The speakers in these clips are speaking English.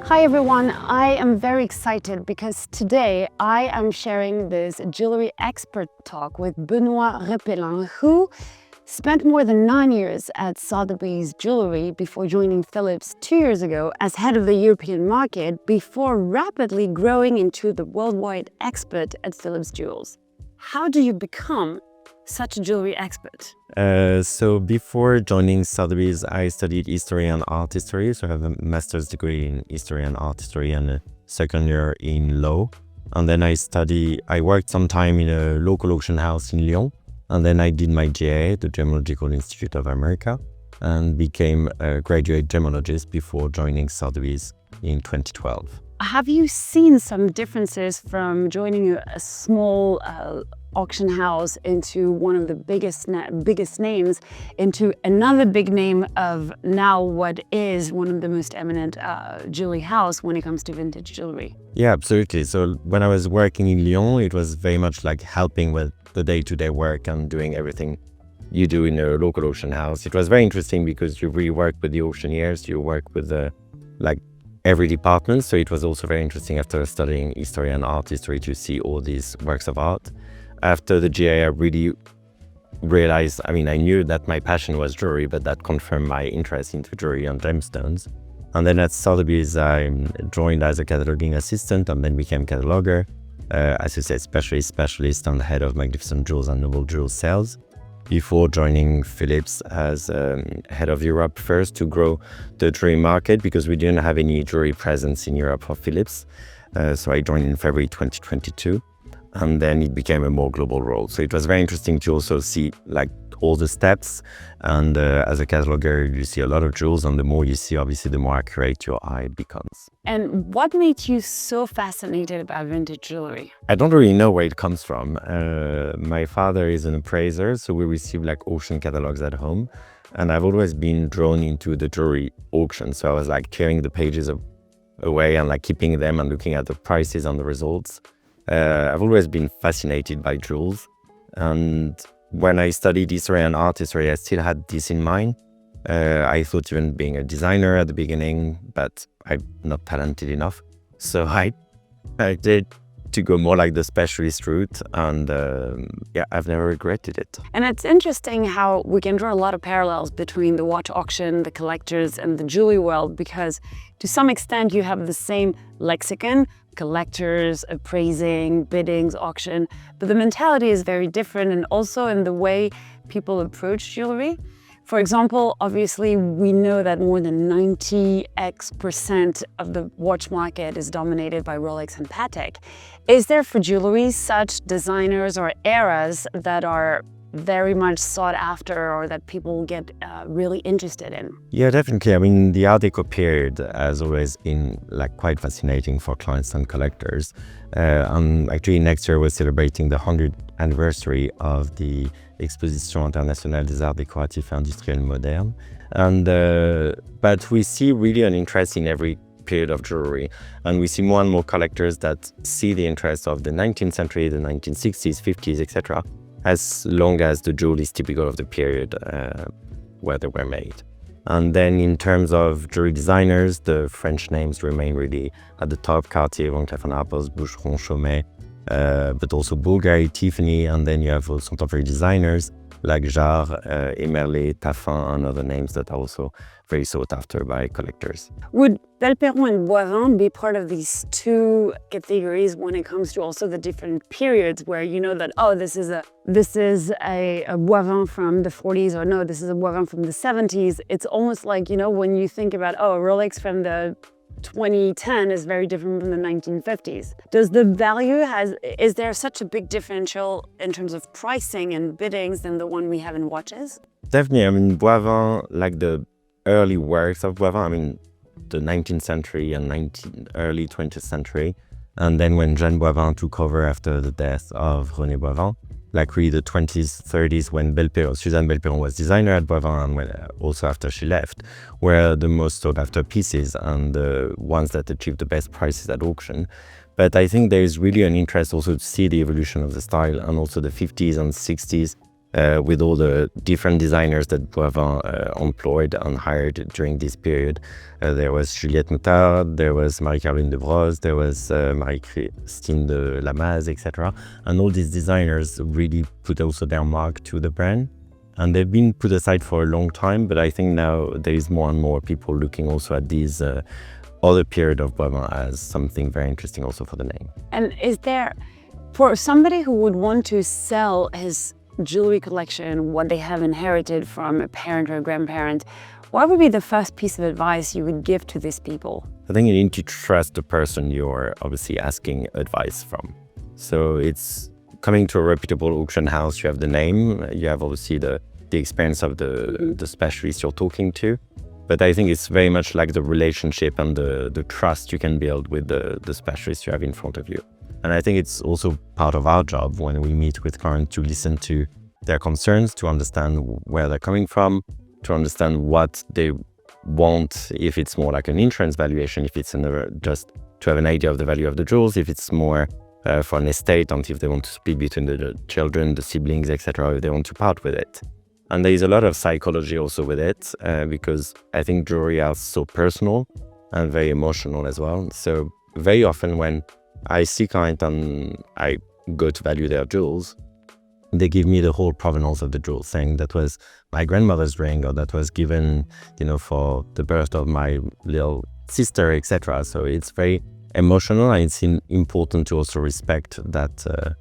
Hi everyone, I am very excited because today I am sharing this jewelry expert talk with Benoît Repellin, who spent more than 9 years at Sotheby's Jewelry before joining Phillips 2 years ago as head of the European market before rapidly growing into the worldwide expert at Phillips Jewels. How do you become such a jewelry expert? So before joining Sotheby's, I studied history and art history. So I have a master's degree in history and art history and a second year in law. And then I worked some time in a local auction house in Lyon. And then I did my GA, the Gemological Institute of America, and became a graduate gemologist before joining Sotheby's in 2012. Have you seen some differences from joining a small auction house into one of the biggest names into another big name of now what is one of the most eminent jewelry house when it comes to vintage jewelry? Yeah, absolutely. So when I was working in Lyon, it was very much like helping with the day-to-day work and doing everything you do in a local auction house. It was very interesting because you really work with the auctioneers, you work with every department. So it was also very interesting after studying history and art history to see all these works of art. After the GA, I really realized, I knew that my passion was jewelry, but that confirmed my interest into jewelry and gemstones. And then at Sotheby's, I joined as a cataloging assistant and then became cataloger, associate specialist and head of Magnificent Jewels and Noble Jewels sales, before joining Phillips as head of Europe first to grow the jewelry market because we didn't have any jewelry presence in Europe for Phillips. So I joined in February 2022. And then it became a more global role. So it was very interesting to also see all the steps. And as a cataloger, you see a lot of jewels, and the more you see, obviously, the more accurate your eye becomes. And what made you so fascinated about vintage jewelry? I don't really know where it comes from. My father is an appraiser, so we receive auction catalogs at home. And I've always been drawn into the jewelry auction. So I was tearing the pages away and keeping them and looking at the prices and the results. I've always been fascinated by jewels, and when I studied history and art history, I still had this in mind. I thought even being a designer at the beginning, but I'm not talented enough. So I did to go more the specialist route, and I've never regretted it. And it's interesting how we can draw a lot of parallels between the watch auction, the collectors, and the jewelry world, because to some extent you have the same lexicon, collectors, appraising, biddings, auction, but the mentality is very different, and also in the way people approach jewelry. For example, obviously, we know that more than 90% of the watch market is dominated by Rolex and Patek. Is there for jewelry such designers or eras that are very much sought after or that people get really interested in? Yeah, definitely. The Art Deco period has always been quite fascinating for clients and collectors. Actually, next year we're celebrating the 100th anniversary of the Exposition Internationale des Arts Décoratifs et Industriels Modernes. But we see really an interest in every period of jewelry, and we see more and more collectors that see the interest of the 19th century, the 1960s, 50s, etc., as long as the jewel is typical of the period where they were made. And then in terms of jewelry designers, the French names remain really at the top: Cartier, Cleef Arpels, Boucheron, Chaumet, but also Bulgari, Tiffany, and then you have also contemporary designers like Jarre, Emerlet, Taffin, and other names that are also very sought after by collectors. Would Belperron and Boivin be part of these two categories when it comes to also the different periods where you know that, oh, this is a Boivin from the 40s, or no, this is a Boivin from the 70s. It's almost like, when you think about, oh, Rolex from the 2010 is very different from the 1950s. Does the value is there such a big differential in terms of pricing and biddings than the one we have in watches? Definitely. Boivin, the early works of Boivin, the 19th century and early 20th century. And then when Jeanne Boivin took over after the death of René Boivin, really the 20s, 30s, when Suzanne Belperron was designer at Boivin, and when, also after she left, were the most sought after pieces and the ones that achieved the best prices at auction. But I think there is really an interest also to see the evolution of the style, and also the 50s and 60s with all the different designers that were employed and hired during this period. There was Juliette Moutard, there was Marie-Caroline de Brosse, there was Marie-Christine de Lamaze, etc. And all these designers really put also their mark to the brand. And they've been put aside for a long time, but I think now there is more and more people looking also at these other period of Provenance as something very interesting also for the name. And is there, for somebody who would want to sell his jewelry collection, what they have inherited from a parent or a grandparent, what would be the first piece of advice you would give to these people? I think you need to trust the person you're obviously asking advice from. So it's coming to a reputable auction house, you have the name, you have obviously the experience of the specialist you're talking to. But I think it's very much like the relationship and the trust you can build with the specialist you have in front of you. And I think it's also part of our job when we meet with clients to listen to their concerns, to understand where they're coming from, to understand what they want, if it's more like an insurance valuation, if it's just to have an idea of the value of the jewels, if it's more for an estate, and if they want to split between the children, the siblings, etc., if they want to part with it. And there is a lot of psychology also with it, because I think jewelry is so personal and very emotional as well. So very often when I see clients and I go to value their jewels, they give me the whole provenance of the jewel, saying that was my grandmother's ring, or that was given, for the birth of my little sister, etc. So it's very emotional, and it's important to also respect that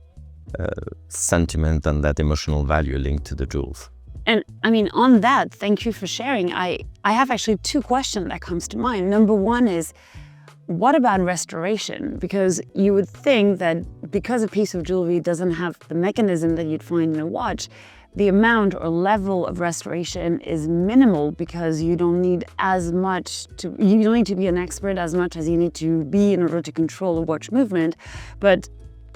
sentiment and that emotional value linked to the jewels. And I mean, on that, thank you for sharing. I have actually two questions that comes to mind. Number one is, what about restoration? Because you would think that because a piece of jewelry doesn't have the mechanism that you'd find in a watch, the amount or level of restoration is minimal, because you don't need to be an expert as much as you need to be in order to control a watch movement. But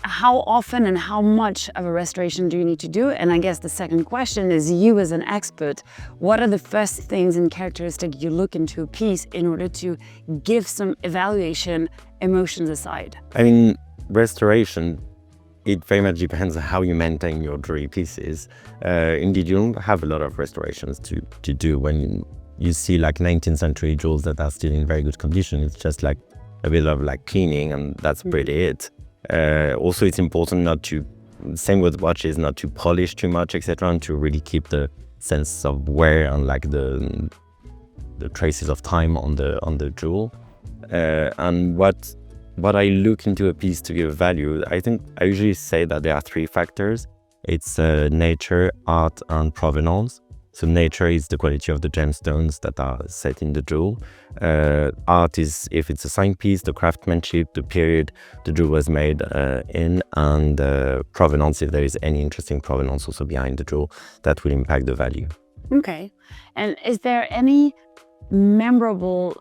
how often and how much of a restoration do you need to do? And I guess the second question is, you as an expert, what are the first things and characteristics you look into a piece in order to give some evaluation, emotions aside? I mean, restoration, it very much depends on how you maintain your jewelry pieces. Indeed, you don't have a lot of restorations to do. When you see like 19th century jewels that are still in very good condition, it's just like a bit of like cleaning, and that's pretty it. Also, it's important not to, same with watches, not to polish too much, etc., and to really keep the sense of wear and like the traces of time on the jewel. And what I look into a piece to give value, I think I usually say that there are three factors. It's nature, art, and provenance. So nature is the quality of the gemstones that are set in the jewel. Art is if it's a signed piece, the craftsmanship, the period the jewel was made in, and provenance, if there is any interesting provenance also behind the jewel, that will impact the value. Okay. And is there any memorable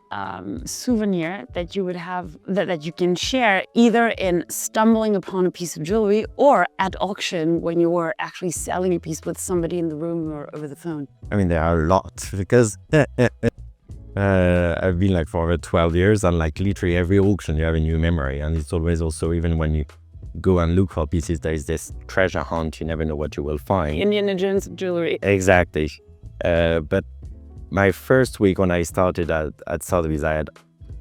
souvenir that you would have that you can share, either in stumbling upon a piece of jewelry or at auction when you were actually selling a piece with somebody in the room or over the phone? I mean, there are a lot, because I've been like for over 12 years, and like literally every auction you have a new memory, and it's always also, even when you go and look for pieces, there is this treasure hunt, you never know what you will find. Indiana Jones jewelry. Exactly. But my first week when I started at Sotheby's, I had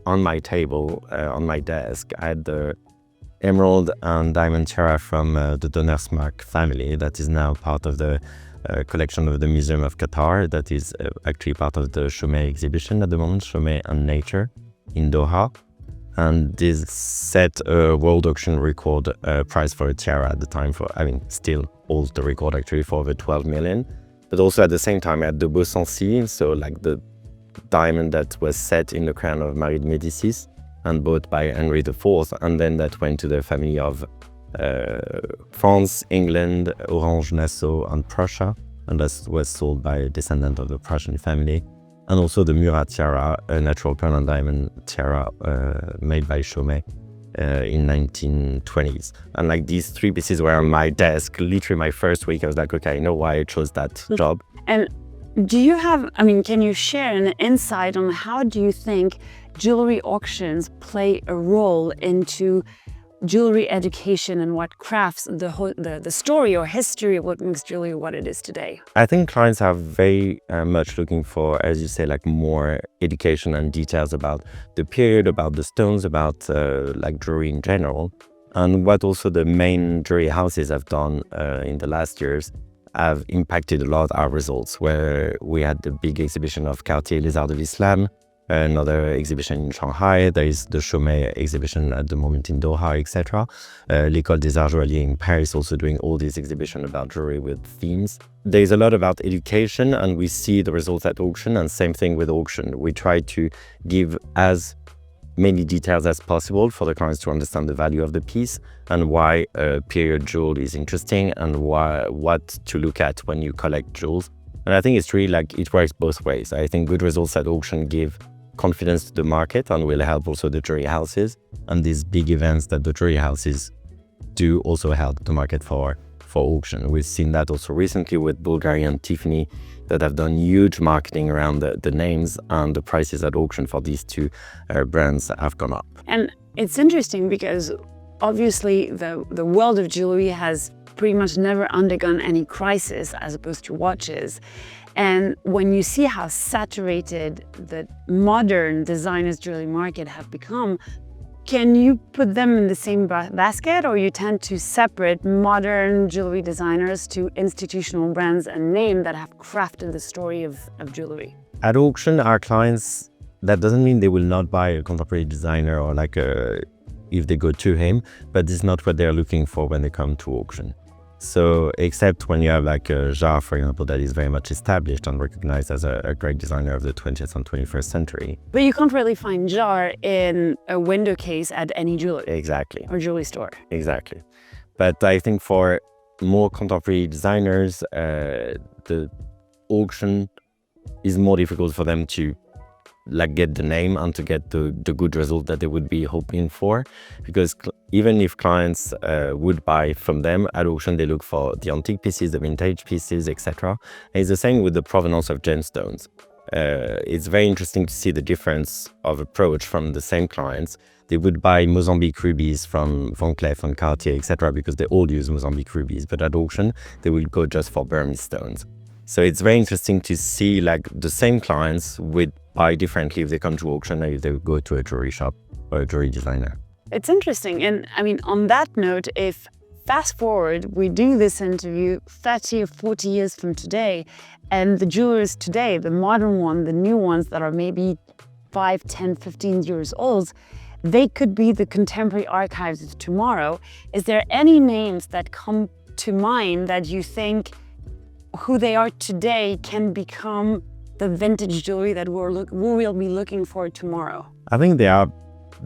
on my table, on my desk, I had the emerald and diamond tiara from the Donnersmarck family that is now part of the collection of the Museum of Qatar, that is actually part of the Chaumet exhibition at the moment, Chaumet and Nature in Doha. And this set a world auction record price for a tiara at the time, still holds the record actually for over 12 million. But also at the same time, I had the Beau-Sancy, so like the diamond that was set in the crown of Marie de Médicis and bought by Henry IV, and then that went to the family of France, England, Orange, Nassau, and Prussia, and that was sold by a descendant of the Prussian family. And also the Murat tiara, a natural pearl and diamond tiara made by Chaumet in 1920s. And like these three pieces were on my desk. Literally my first week, I was like, okay, I know why I chose that job. And do you have, can you share an insight on how do you think jewelry auctions play a role into jewelry education and what crafts the story or history of what makes jewelry what it is today? I think clients are very much looking for, as you say, like more education and details about the period, about the stones, about like jewelry in general. And what also the main jewelry houses have done in the last years have impacted a lot our results, where we had the big exhibition of Cartier Les Arts de l'Islam, another exhibition in Shanghai. There is the Chaumet exhibition at the moment in Doha, etc. L'École des Arts Joailliers in Paris also doing all these exhibitions about jewelry with themes. There is a lot about education, and we see the results at auction, and same thing with auction. We try to give as many details as possible for the clients to understand the value of the piece and why a period jewel is interesting and what to look at when you collect jewels. And I think it's really like it works both ways. I think good results at auction give confidence to the market and will help also the jewelry houses. And these big events that the jewelry houses do also help the market for auction. We've seen that also recently with Bulgari and Tiffany that have done huge marketing around the names, and the prices at auction for these two brands have gone up. And it's interesting because obviously the world of jewelry has pretty much never undergone any crisis as opposed to watches. And when you see how saturated the modern designers jewelry market have become, can you put them in the same basket, or you tend to separate modern jewelry designers to institutional brands and names that have crafted the story of jewelry? At auction, our clients, that doesn't mean they will not buy a contemporary designer or if they go to him, but this is not what they're looking for when they come to auction. So except when you have like a Jarre, for example, that is very much established and recognized as a great designer of the 20th and 21st century. But you can't really find Jarre in a window case at any jewelry. Exactly. Or jewelry store. Exactly. But I think for more contemporary designers, the auction is more difficult for them to get the name and to get the good result that they would be hoping for, because even if clients would buy from them at auction, they look for the antique pieces, the vintage pieces, etc. And it's the same with the provenance of gemstones. It's very interesting to see the difference of approach from the same clients. They would buy Mozambique rubies from Van Cleef and Cartier, etc., because they all use Mozambique rubies, but at auction they will go just for Burmese stones. So it's very interesting to see the same clients would buy differently if they come to auction or if they go to a jewelry shop or a jewelry designer. It's interesting. And I mean, on that note, if fast forward, we do this interview 30 or 40 years from today, and the jewelers today, the modern ones, the new ones that are maybe 5, 10, 15 years old, they could be the contemporary archives of tomorrow. Is there any names that come to mind that you think who they are today can become the vintage jewelry that we'll be looking for tomorrow? I think there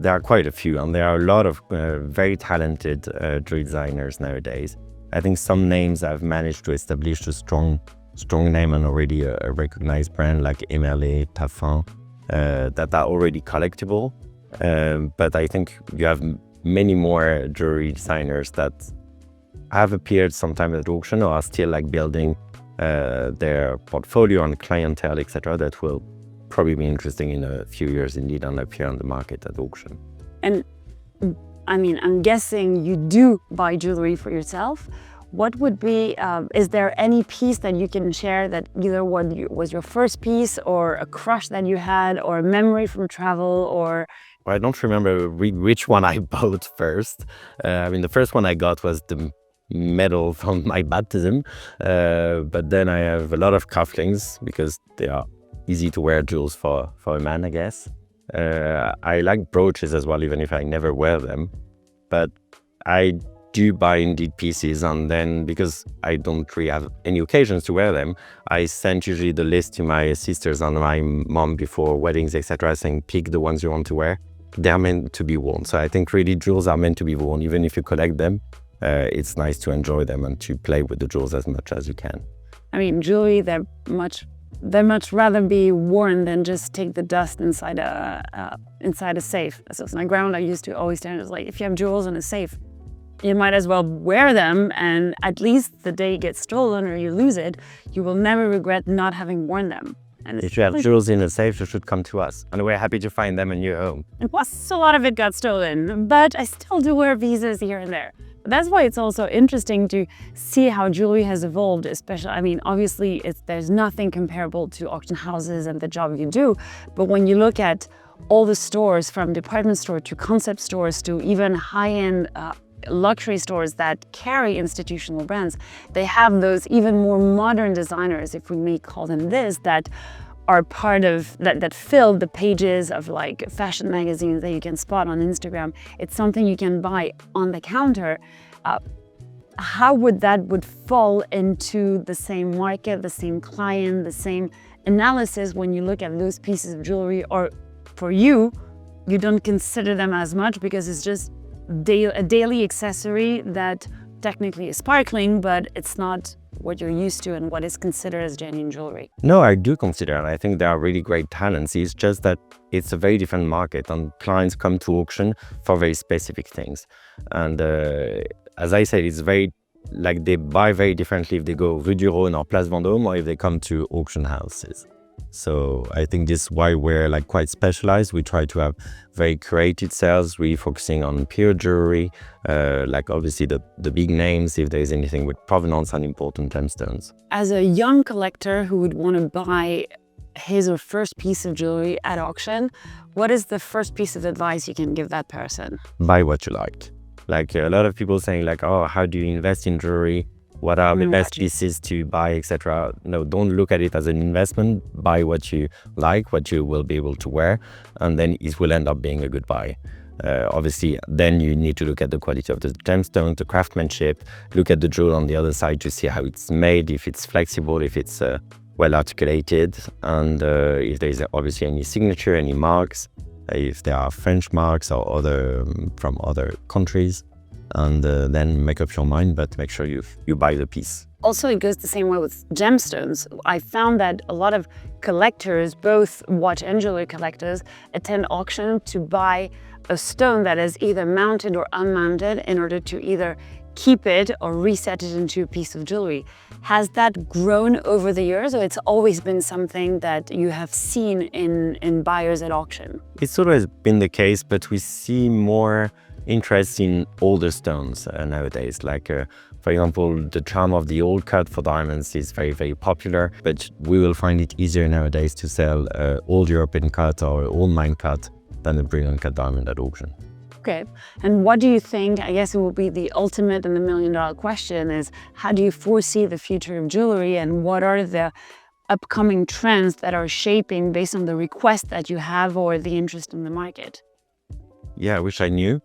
are quite a few, and there are a lot of very talented jewelry designers nowadays. I think some names have managed to establish a strong name and already a recognized brand like Emerlé, Taffin, that are already collectible. But I think you have many more jewelry designers that have appeared sometime at auction or are still building their portfolio and clientele, etc., that will probably be interesting in a few years indeed and appear on the market at auction. And I mean, I'm guessing you do buy jewelry for yourself. What would be, is there any piece that you can share that either was your first piece or a crush that you had or a memory from travel or... Well, I don't remember which one I bought first. I mean, the first one I got was the medal from my baptism, but then I have a lot of cufflinks because they are easy to wear jewels for a man, I guess. I like brooches as well, even if I never wear them, but I do buy indeed pieces, and then because I don't really have any occasions to wear them, I send usually the list to my sisters and my mom before weddings, etc., saying pick the ones you want to wear. They're meant to be worn. So I think really jewels are meant to be worn. Even if you collect them, it's nice to enjoy them and to play with the jewels as much as you can. I mean, jewelry, they're much rather be worn than just take the dust inside a safe. So my grandmother used to always tell us, if you have jewels in a safe, you might as well wear them, and at least the day it gets stolen or you lose it, you will never regret not having worn them. And if you have jewels in a safe, you should come to us. And we're happy to find them in your home. And plus, a lot of it got stolen, but I still do wear visas here and there. But that's why it's also interesting to see how jewelry has evolved, especially, I mean, obviously, there's nothing comparable to auction houses and the job you do. But when you look at all the stores, from department store to concept stores to even high-end luxury stores that carry institutional brands, they have those even more modern designers, if we may call them this, that are part of that fill the pages of like fashion magazines that you can spot on Instagram. It's something you can buy on the counter. How would that fall into the same market, the same client, the same analysis when you look at those pieces of jewelry? Or for you don't consider them as much because it's just a daily accessory that technically is sparkling, but it's not what you're used to and what is considered as genuine jewelry. No, I do consider, and I think there are really great talents. It's just that it's a very different market, and clients come to auction for very specific things. And as I said, it's very, like, they buy very differently if they go Rue du Rhône or Place Vendôme or if they come to auction houses. So I think this is why we're like quite specialized. We try to have very curated sales, really focusing on pure jewelry, like obviously the big names, if there's anything with provenance and important gemstones. As a young collector who would want to buy his or first piece of jewelry at auction, what is the first piece of advice you can give that person? Buy what you like. Like a lot of people saying like, oh, how do you invest in jewelry? What are the best pieces to buy, etc. No, don't look at it as an investment. Buy what you like, what you will be able to wear, and then it will end up being a good buy. Obviously, then you need to look at the quality of the gemstone, the craftsmanship, look at the jewel on the other side to see how it's made, if it's flexible, if it's well articulated, and if there is obviously any signature, any marks, if there are French marks or other from other countries. And then make up your mind, but make sure you buy the piece. Also, it goes the same way with gemstones. I found that a lot of collectors, both watch and jewelry collectors, attend auction to buy a stone that is either mounted or unmounted in order to either keep it or reset it into a piece of jewelry. Has that grown over the years, or it's always been something that you have seen in buyers at auction? It's always been the case, but we see more interest in older stones nowadays. Like, for example, the charm of the old cut for diamonds is very, very popular, but we will find it easier nowadays to sell old European cut or old mine cut than a brilliant cut diamond at auction. Okay, and what do you think, I guess it will be the ultimate and the million-dollar question, is how do you foresee the future of jewelry, and what are the upcoming trends that are shaping based on the request that you have or the interest in the market? Yeah, I wish I knew.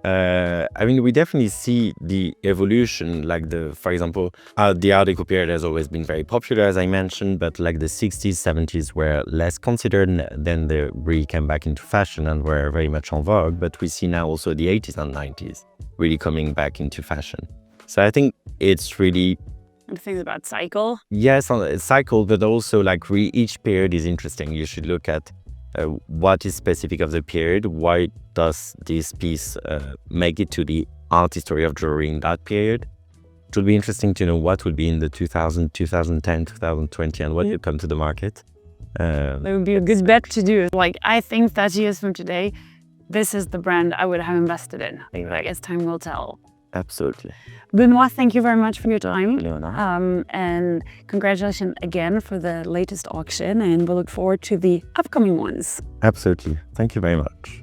I mean, we definitely see the evolution, like for example, the Art Deco period has always been very popular, as I mentioned, but like the 60s, 70s were less considered, and then they really came back into fashion and were very much en vogue. But we see now also the 80s and 90s really coming back into fashion. So I think it's really... And things about cycle? Yes, it's cycle, but also like each period is interesting. You should look at what is specific of the period. Why does this piece make it to the art history of jewelry in that period? It will be interesting to know what will be in the 2000, 2010, 2020, and what will come to the market. That would be a good bet to do. Like, I think 30 years from today, this is the brand I would have invested in. I guess time will tell. Absolutely. Benoît, thank you very much for your time. Leona. And congratulations again for the latest auction, and we'll look forward to the upcoming ones. Absolutely. Thank you very much.